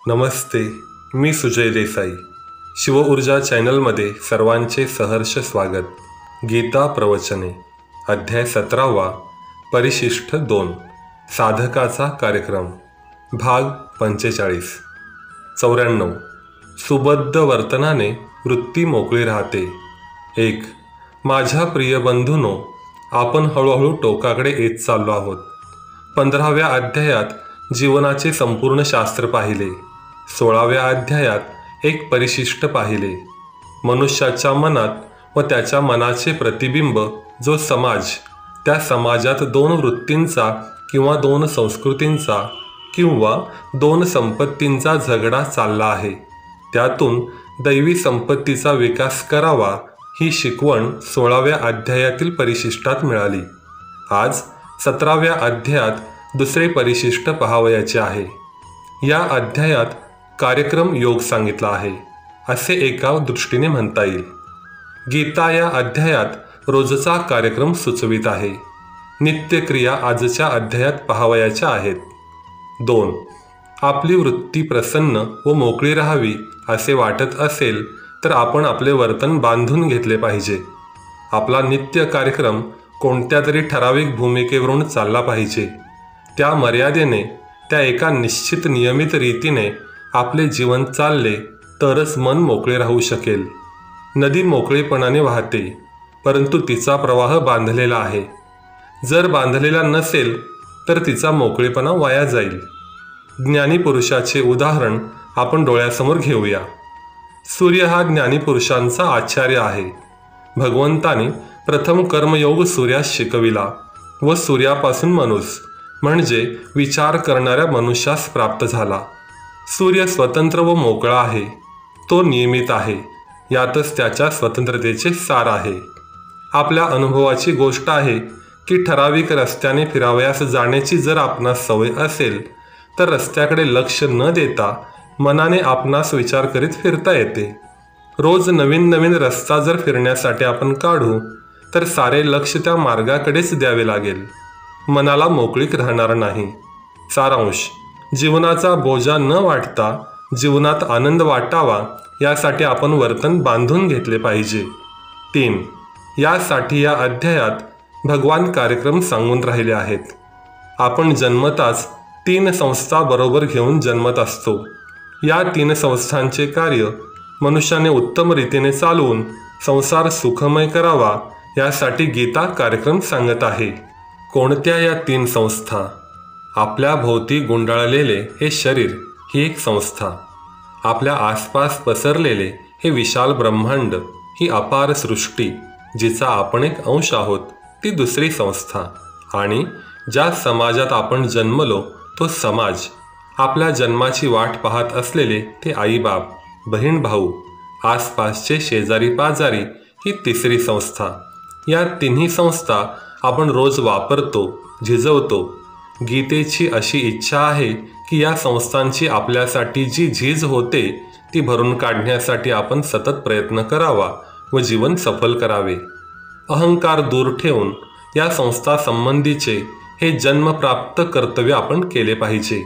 नमस्ते, मी सुजय देसाई. शिवऊर्जा चॅनलमध्ये सर्वांचे सहर्ष स्वागत. गीता प्रवचने अध्याय 17वा परिशिष्ट 2 साधकाचा कार्यक्रम भाग 45. 94. सुबद्ध वर्तनाने वृत्ती मोकळी राहते. 1. माझ्या प्रिय बंधूंनो, आपण हळूहळू टोकाकडे येत चाललो आहोत. 15व्या अध्यायात जीवनाचे संपूर्ण शास्त्र पाहिले. 16व्या अध्यायात एक परिशिष्ट पाहिले. मनुष्याच्या मनात व त्याच्या मनाचे प्रतिबिंब जो समाज, त्या समाजात 2 वृत्तींचा किंवा 2 संस्कृतींचा किंवा 2 संपत्तींचा झगडा चालला आहे. त्यातून दैवी संपत्तीचा विकास करावा ही शिकवण 16व्या अध्यायातील परिशिष्टात मिळाली. आज 17व्या अध्यायात दुसरे परिशिष्ट पहावयाचे आहे. या अध्यायात कार्यक्रम योग सांगितला आहे असे एका दृष्टीने म्हणता येईल. गीता या अध्यायात रोजचा कार्यक्रम सुचवित आहे. नित्यक्रिया आजच्या अध्यायात पहावयाच्या आहेत. 2. आपली वृत्ती प्रसन्न व मोकळी राहावी असे वाटत असेल तर आपण आपले वर्तन बांधून घेतले पाहिजे. आपला नित्य कार्यक्रम कोणत्या तरी ठराविक भूमिकेवरून चालला पाहिजे. त्या मर्यादेने, त्या एका निश्चित नियमित रीतीने आपले जीवन चालले तरच मन मोकळे राहू शकेल. नदी मोकळेपणाने वाहते, परंतु तिचा प्रवाह बांधलेला आहे. जर बांधलेला नसेल तर तिचा मोकळेपणा वाया जाईल. ज्ञानी पुरुषाचे उदाहरण आपण डोळ्यासमोर घेऊया. सूर्य हा ज्ञानी पुरुषांचा आचार्य आहे. भगवंताने प्रथम कर्मयोग सूर्यास शिकविला व सूर्यापासून मनुष्य म्हणजे विचार करणाऱ्या मनुष्यास प्राप्त झाला. सूर्य स्वतंत्र व मोकळा आहे. तो नियमित आहे. यातच त्याच्या स्वतंत्रतेचे सार आहे. आपल्या अनुभवाची गोष्ट आहे की ठराविक रस्त्याने फिरावयास जाण्याची जर आपणास सवय असेल तर रस्त्याकडे लक्ष न देता मनाने आपणास विचार करीत फिरता येते. रोज नवीन नवीन रस्ता जर फिरण्यासाठी आपण काढू तर सारे लक्ष त्या मार्गाकडेच द्यावे लागेल. मनाला मोकळीक राहणार नाही. सारांश: जीवनाचा बोजा न वाटता जीवनात आनंद वाटावा यासाठी आपण वर्तन बांधून घेतले पाहिजे. 3. यासाठी या अध्यायात भगवान कार्यक्रम सांगून राहिले आहेत. आपण जन्मताच 3 संस्था बरोबर घेऊन जन्मत असतो. या 3 संस्थांचे कार्य मनुष्याने उत्तम रीतीने चालवून संसार सुखमय करावा यासाठी गीता कार्यक्रम सांगत आहे. कोणत्या या 3 संस्था? आपल्या भोवती गुंडाळलेले हे शरीर ही एक संस्था. आपल्या आसपास पसरलेले हे विशाल ब्रह्मांड ही अपार सृष्टी जिचा आपण एक अंश आहोत ती दुसरी संस्था. आणि ज्या समाजात आपण जन्मलो तो समाज, आपल्या जन्माची वाट पाहत असलेले ते आईबाप, बहीण भाऊ, आसपासचे शेजारी पाजारी ही तिसरी संस्था. या 3ही संस्था आपण रोज वापरतो, झिजवतो. गीतेची अशी इच्छा आहे की या संस्थांची आपल्यासाठी जी झीज होते ती भरून काढण्यासाठी आपण सतत प्रयत्न करावा व जीवन सफल करावे. अहंकार दूर ठेवून या संस्था संबंधीचे हे जन्मप्राप्त कर्तव्य आपण केले पाहिजे.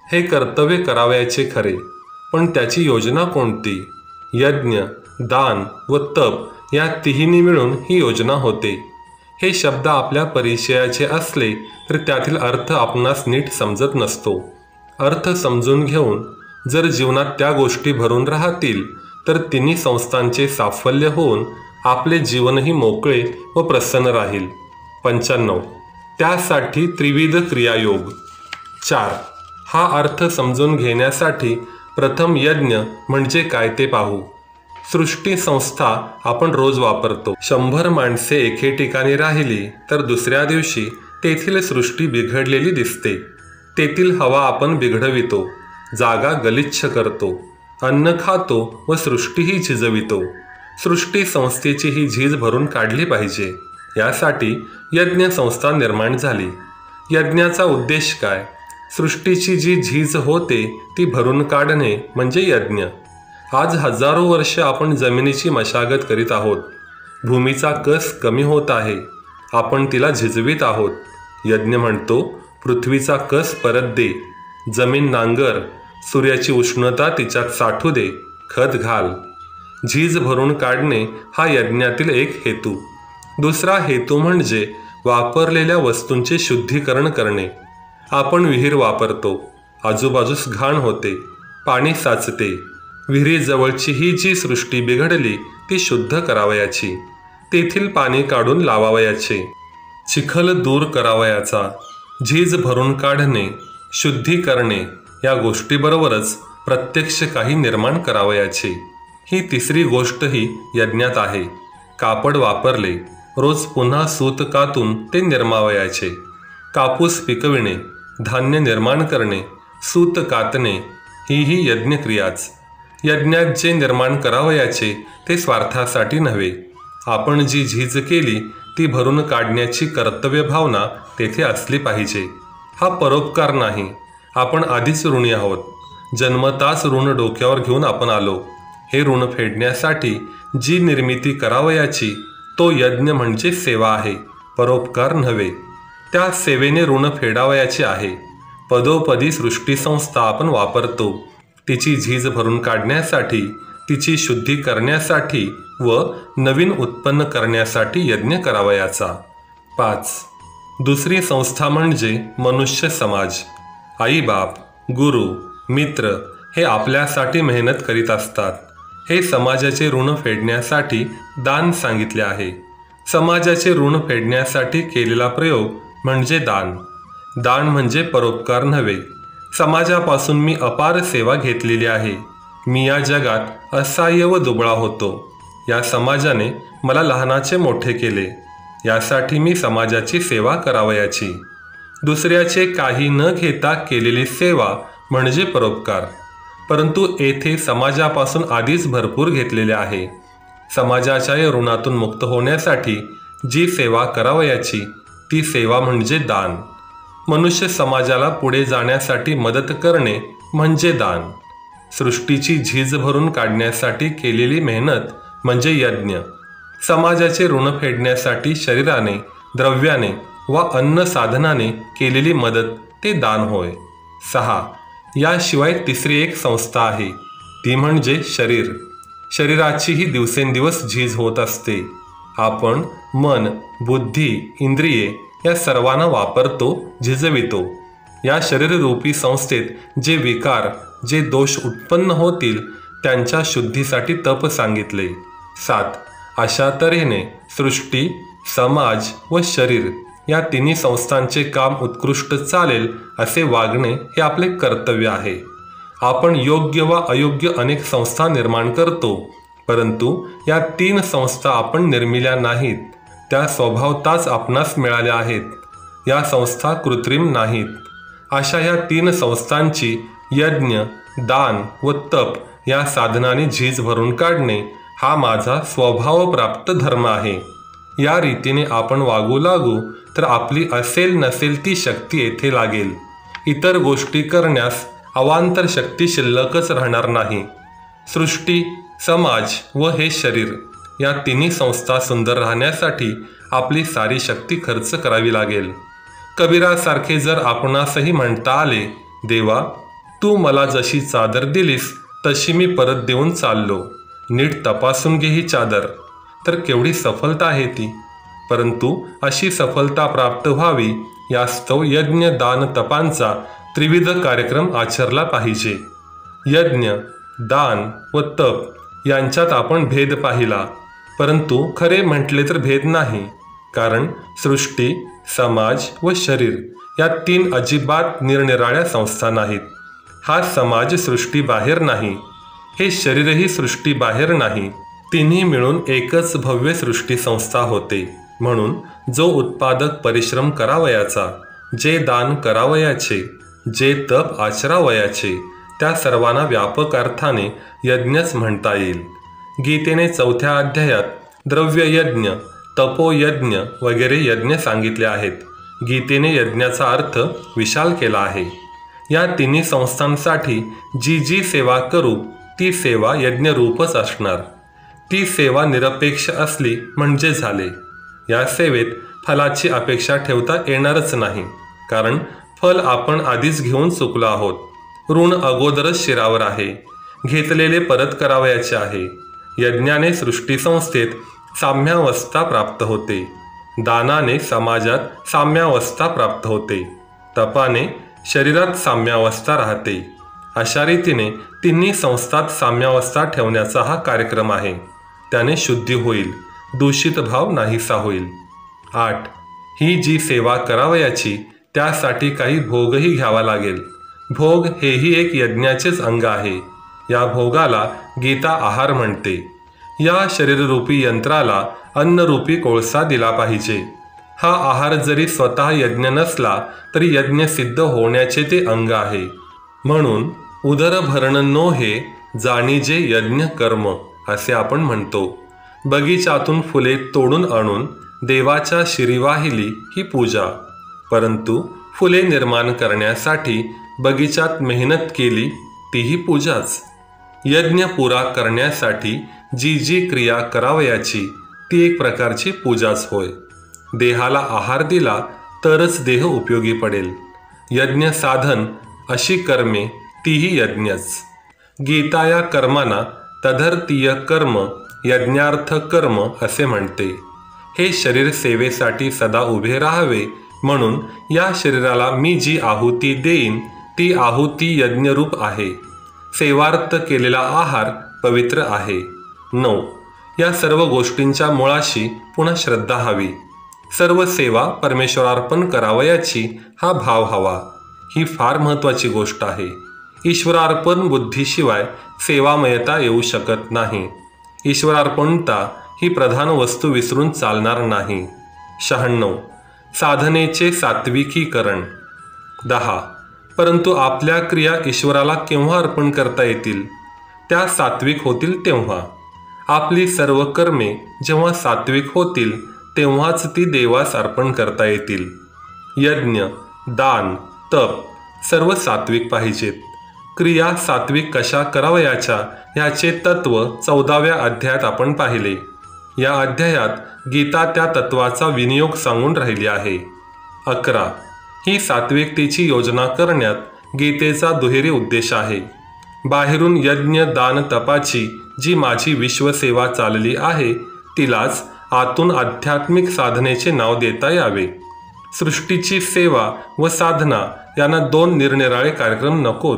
हे कर्तव्य करावयाचे खरे, पण त्याची योजना कोणती? यज्ञ, दान व तप या तिन्ही मिळून ही योजना होते. हे शब्द आपल्या परिचयाचे असले तर त्यातील अर्थ आपणास नीट समजत नसतो. अर्थ समजून घेऊन जर जीवनात त्या गोष्टी भरून राहतील तर 3 संस्थांचे साफल्य होऊन आपले जीवनही मोकळे व प्रसन्न राहील. 95. त्यासाठी त्रिविध क्रियायोग. 4. हा अर्थ समजून घेण्यासाठी प्रथम यज्ञ म्हणजे काय ते पाहू. सृष्टी संस्था आपण रोज वापरतो. 100 माणसे एके ठिकाणी राहिली तर दुसऱ्या दिवशी तेथील सृष्टी बिघडलेली दिसते. तेथील हवा आपण बिघडवितो, जागा गलिच्छ करतो, अन्न खातो व सृष्टीही झिजवितो. सृष्टी संस्थेची ही झीज भरून काढली पाहिजे. यासाठी यज्ञ संस्था निर्माण झाली. यज्ञाचा उद्देश काय? सृष्टीची जी झीज होते ती भरून काढणे म्हणजे यज्ञ. आज हजारो वर्ष आपण जमिनीची मशागत करीत आहोत. भूमीचा कस कमी होत आहे. आपण तिला झिजवीत आहोत. यज्ञ म्हणतो, पृथ्वीचा कस परत दे, जमीन नांगर, सूर्याची उष्णता तिच्यात साठू दे, खत घाल. झीज भरून काढणे हा यज्ञातील एक हेतू. दुसरा हेतू म्हणजे वापरलेल्या वस्तूंचे शुद्धीकरण करणे. आपण विहीर वापरतो, आजूबाजूस घाण होते, पाणी साचते. विहिरीजवळची ही जी सृष्टी बिघडली ती शुद्ध करावयाची, तेथील पाणी काढून लावावयाचे, चिखल दूर करावयाचा. झीज भरून काढणे, शुद्धी करणे या गोष्टीबरोबरच प्रत्यक्ष काही निर्माण करावयाचे. ही तिसरी गोष्टही यज्ञात आहे. कापड वापरले, रोज पुन्हा सूत कातून ते निर्मावयाचे. कापूस पिकविणे, धान्य निर्माण करणे, सूत कातणे ही यज्ञक्रियाच. यज्ञात जे निर्माण करावयाचे ते स्वार्थासाठी नव्हे. आपण जी झीज केली ती भरून काढण्याची कर्तव्य भावना तेथे असली पाहिजे. हा परोपकार नाही. आपण आधीच ऋणी आहोत. जन्मताच ऋण डोक्यावर घेऊन आपण आलो. हे ऋण फेडण्यासाठी जी निर्मिती करावयाची तो यज्ञ म्हणजे सेवा आहे, परोपकार नव्हे. त्या सेवेने ऋण फेडावयाचे आहे. पदोपदी सृष्टीसंस्था आपण वापरतो, तिची झीज भरून काढण्यासाठी, तिची शुद्धी करण्यासाठी व नवीन उत्पन्न करण्यासाठी यज्ञ करावयाचा. 5. दुसरी संस्था म्हणजे मनुष्य समाज. आई बाप, गुरु, मित्र हे आपल्यासाठी मेहनत करीत असतात. हे समाजाचे ऋण फेडण्यासाठी दान सांगितले आहे. समाजाचे ऋण फेडण्यासाठी केलेला प्रयोग म्हणजे दान. दान म्हणजे परोपकार नव्हे. समाजापासून मी अपार सेवा घेतलेली आहे. मी या जगात असहाय्य व दुबळा होतो. या समाजाने मला लहानाचे मोठे केले. यासाठी मी समाजाची सेवा करावयाची. दुसऱ्याचे काही न घेता केलेली सेवा म्हणजे परोपकार. परंतु येथे समाजापासून आधीच भरपूर घेतलेले आहे. समाजाच्या या ऋणातून मुक्त होण्यासाठी जी सेवा करावयाची ती सेवा म्हणजे दान. मनुष्य समाजाला पुढे जाण्यासाठी मदत करणे म्हणजे दान. सृष्टीची झीज भरून काढण्यासाठी केलेली मेहनत म्हणजे यज्ञ. समाजाचे ऋण फेडण्यासाठी शरीराने, द्रव्याने वा अन्न साधनाने केलेली मदत ते दान होय. 6. याशिवाय तिसरी एक संस्था आहे, ती म्हणजे शरीर. शरीराचीही दिवसेंदिवस झीज होत असते. आपण मन, बुद्धी, इंद्रिये या सर्वांना वापरतो, झिजवितो. या शरीररूपी संस्थेत जे विकार, जे दोष उत्पन्न होतील त्यांच्या शुद्धीसाठी तप सांगितले. 7. अशा तऱ्हेने सृष्टी, समाज व शरीर या तिन्ही संस्थांचे काम उत्कृष्ट चालेल असे वागणे हे आपले कर्तव्य आहे. आपण योग्य व अयोग्य अनेक संस्था निर्माण करतो, परंतु या 3 संस्था आपण निर्मिल्या नाहीत. त्या स्वभावताच आपणास मिळाल्या आहेत. या संस्था कृत्रिम नाहीत. अशा या 3 संस्थांची यज्ञ, दान व तप या साधनाने झीज भरून काढणे हा माझा स्वभावप्राप्त धर्म आहे. या रीतीने आपण वागू लागू तर आपली असेल नसेल ती शक्ती येथे लागेल. इतर गोष्टी करण्यास अवांतर शक्ती शिल्लकच राहणार नाही. सृष्टी, समाज व हे शरीर या तिन्ही संस्था सुंदर राहण्यासाठी आपली सारी शक्ती खर्च करावी लागेल. कबीरासारखे जर आपणासही म्हणता आले, देवा तू मला जशी चादर दिलीस तशी मी परत देऊन चाललो, नीट तपासून घे ही चादर, तर केवढी सफलता आहे ती. परंतु अशी सफलता प्राप्त व्हावी यास्तव यज्ञ, दान, तपांचा त्रिविध कार्यक्रम आचरला पाहिजे. यज्ञ, दान व तप यांच्यात आपण भेद पाहिला, परंतु खरे म्हटले तर भेद नाही. कारण सृष्टी, समाज व शरीर या 3 अजिबात निरनिराळ्या संस्था नाहीत. हा समाज सृष्टी बाहेर नाही, हे शरीरही सृष्टी बाहेर नाही. तिन्ही मिळून एकच भव्य सृष्टी संस्था होते. म्हणून जो उत्पादक परिश्रम करावयाचा, जे दान करावयाचे, जे तप आचरावयाचे त्या सर्वांना व्यापक अर्थाने यज्ञच म्हणता येईल. गीतेने 4थ्या अध्यायात द्रव्ययज्ञ, तपोयज्ञ वगैरे यज्ञ सांगितले आहेत. गीतेने यज्ञाचा अर्थ विशाल केला आहे. या तिन्ही संस्थांसाठी जी जी सेवा करू ती सेवा यज्ञरूपच असणार. ती सेवा निरपेक्ष असली म्हणजे झाले. या सेवेत फलाची अपेक्षा ठेवता येणारच नाही, कारण फल आपण आधीच घेऊन चुकलो आहोत. ऋण अगोदरच शिरावर आहे, घेतलेले परत करावयाचे आहे. यज्ञाने सृष्टीसंस्थेत साम्यावस्था प्राप्त होते, दानाने समाजात साम्यावस्था प्राप्त होते, तपाने शरीरात साम्यावस्था राहते. अशा रीतीने तिन्ही संस्थात साम्यावस्था ठेवण्याचा हा कार्यक्रम आहे. त्याने शुद्धी होईल, दूषित भाव नाहीसा होईल. 8. ही जी सेवा करावयाची त्यासाठी काही भोगही घ्यावा लागेल. भोग हेही एक यज्ञाचेच अंग आहे. या भोगाला गीता आहार म्हणते. या शरीररूपी यंत्राला अन्नरूपी कोळसा दिला पाहिजे. हा आहार जरी स्वतः यज्ञ नसला तरी यज्ञ सिद्ध होण्याचे ते अंग आहे. म्हणून उदर भरण नो हे जाणीजे यज्ञ कर्म असे आपण म्हणतो. बगीचातून फुले तोडून आणून देवाच्या शिरी वाहिली ही पूजा. परंतु फुले निर्माण करण्यासाठी बगीचात मेहनत केली तीही पूजाच. यज्ञ पुरा करण्यासाठी जी जी क्रिया करावयाची ती एक प्रकारची पूजाच होय. देहाला आहार दिला तरच देह उपयोगी पडेल. यज्ञ साधन अशी कर्मे तीही यज्ञच. गीता या कर्मांना तदर्थीय कर्म यज्ञार्थ कर्म असे म्हणते. हे शरीर सेवेसाठी सदा उभे राहावे म्हणून या शरीराला मी जी आहुती देईन ती आहुती यज्ञरूप आहे. सेवार्थ केलेला आहार पवित्र आहे. 9. या सर्व गोष्टींच्या मुळाशी पुन्हा श्रद्धा हवी. सर्व सेवा परमेश्वरार्पण करावयाची हा भाव हवा. ही फार महत्त्वाची गोष्ट आहे. ईश्वरार्पण बुद्धीशिवाय सेवामयता येऊ शकत नाही. ईश्वरार्पणता ही प्रधान वस्तू विसरून चालणार नाही. 96. साधनेचे सात्विकीकरण. 10. परंतु आपल्या क्रिया ईश्वराला केव्हा अर्पण करता येतील? त्या सात्विक होतील तेव्हा. आपली सर्व कर्मे जेव्हा सात्विक होतील तेव्हाच ती देवास अर्पण करता येतील. यज्ञ, दान, तप सर्व सात्विक पाहिजेत. क्रिया सात्विक कशा करावयाच्या याचे तत्व 14व्या अध्यायात आपण पाहिले. या अध्यायात गीता त्या तत्वाचा विनियोग सांगून राहिली आहे. 11. ही सात्विकतेची योजना करण्यात गीतेचा दुहेरी उद्देश आहे. बाहेरून यज्ञ दान तपाची जी माझी विश्वसेवा चालली आहे तिलाच आतून आध्यात्मिक साधनेचे नाव देता यावे. सृष्टीची सेवा व साधना यांना दोन निरनिराळे कार्यक्रम नकोत.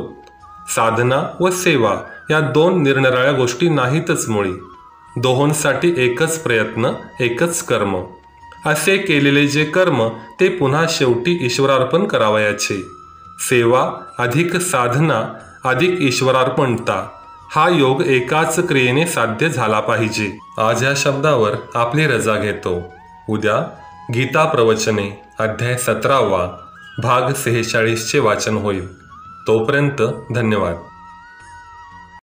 साधना व सेवा या दोन निरनिराळ्या गोष्टी नाहीतच मुळी. दोहोंसाठी एकच प्रयत्न, एकच कर्म. असे केलेले जे कर्म ते पुन्हा शेवटी ईश्वरार्पण करावयाचे. सेवा अधिक साधना अधिक ईश्वरार्पणता हा योग एकाच क्रियेने साध्य झाला पाहिजे. आज या शब्दावर आपली रजा घेतो. उद्या गीता प्रवचने अध्याय 17वा भाग 46चे वाचन होईल. तोपर्यंत धन्यवाद.